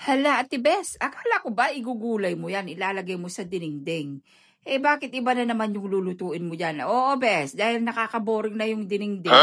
Hala, Ate Bes, akala ko ba igugulay mo yan, ilalagay mo sa dinengdeng? Eh, bakit iba na naman yung lulutuin mo dyan? Oo, Bes, dahil nakakaboring na yung dinengdeng.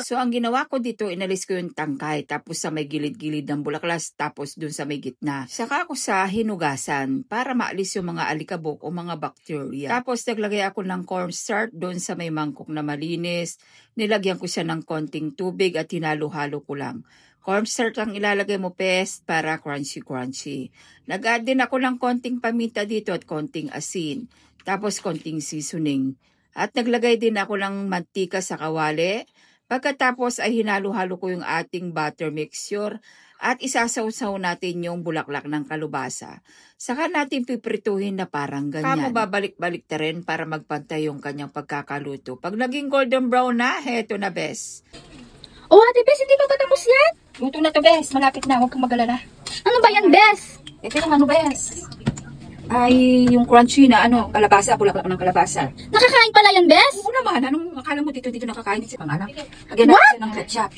So, ang ginawa ko dito, inalis ko yung tangkay, tapos sa may gilid-gilid ng bulaklas, tapos dun sa may gitna. Saka ako sa hinugasan, para maalis yung mga alikabok o mga bacteria. Tapos, naglagay ako ng cornstarch dun sa may mangkok na malinis. Nilagyan ko siya ng konting tubig at hinalo-halo ko lang. Cornstarch ang ilalagay mo, Pes, para crunchy-crunchy. Nag-add din ako ng konting paminta dito at konting asin. Tapos konting seasoning. At naglagay din ako ng mantika sa kawali. Pagkatapos ay hinalo-halo ko yung ating butter mixture at isasawsaw natin yung bulaklak ng kalubasa. Saka natin piprituhin na parang ganyan. Kamo babalik-balik na rin para magpantay yung kanyang pagkakaluto. Pag naging golden brown na, heto na, Bes. Oh, Ate Bes, hindi pa tapos yan? Luto na to, Bes. Malapit na. Huwag kang mag-alala. Ano ba yan, Bes? Ito yung ano, Bes? Ay, yung crunchy na kalabasa, bulaklak ng kalabasa. Nakakain pala yan, Bes? Oo naman, anong akala mo dito nakakain si pang anak? Lagyan natin siya ng ketchup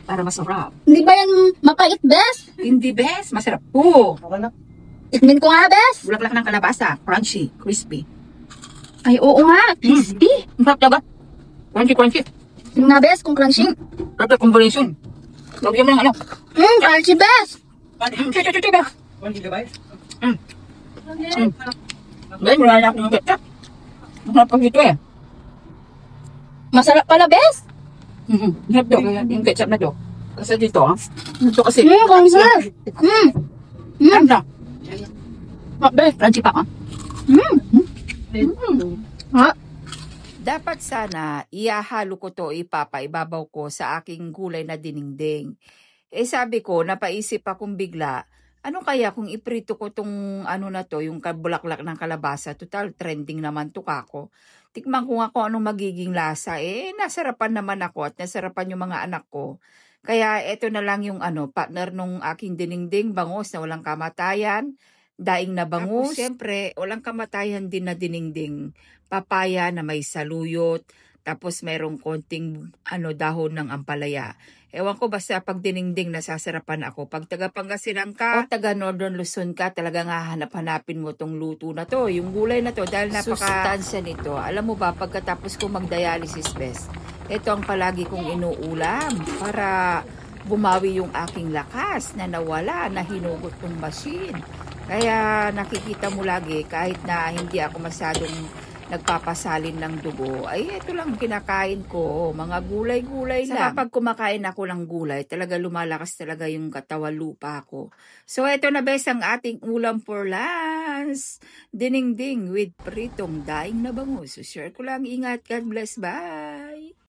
para masarap. Hindi ba yan mapait, Bes? Hindi, Bes, masarap po. Tikmin ko nga, Bes. Bulaklak ng kalabasa, crunchy, crispy. Ay, oo nga, crispy. Masarap diba? Crunchy. Tingnan nga, Bes, kung crunchy. Perfect combination. Lagyan mo ng Crunchy, Bes. Dahil wala na akong ketchup. Masarap pag ito eh. Masarap pala, Bes. Masarap to, yung ketchup na to. Kasi dito, ito kasi. Crunchy. Ano na? Bes, crunchy pa ka. Ha? Dapat sana iahalo ko to, ipapaibabaw ko sa aking gulay na dinengdeng. Eh sabi ko, napaisip akong bigla, ano kaya kung iprito ko tong na to, yung bulaklak ng kalabasa, total trending naman to kako. Tikman ko nga kung anong magiging lasa. Eh, nasarapan naman ako at nasarapan yung mga anak ko. Kaya eto na lang yung partner nung aking dinengdeng, bangus na walang kamatayan, daing na bangus. Tapos, siyempre, walang kamatayan din na dinengdeng. Papaya na may saluyot, tapos merong konting dahon ng ampalaya. Ewan ko, basta pag dinengdeng nasasarapan ako. Pag taga Pangasinan ka o taga Northern Luzon ka, talagang hahanap-hanapin mo tong luto na to, yung gulay na to, dahil napaka-sustansya nito. Alam mo ba, pagkatapos ko mag-dialysis, Bes, ito ang palagi kong inuulam para bumawi yung aking lakas na nawala, na hinugot ng machine. Kaya nakikita mo lagi, kahit na hindi ako masyadong nagpapasalin ng dugo, ay ito lang kinakain ko, mga gulay-gulay lang. Kapag kumakain ako ng gulay, talaga lumalakas talaga yung katawan lupa ko. So ito na, Bes, ang ating ulam for lunch. Dinengdeng with pritong daing na bangus. So share ko lang, ingat, God bless, bye!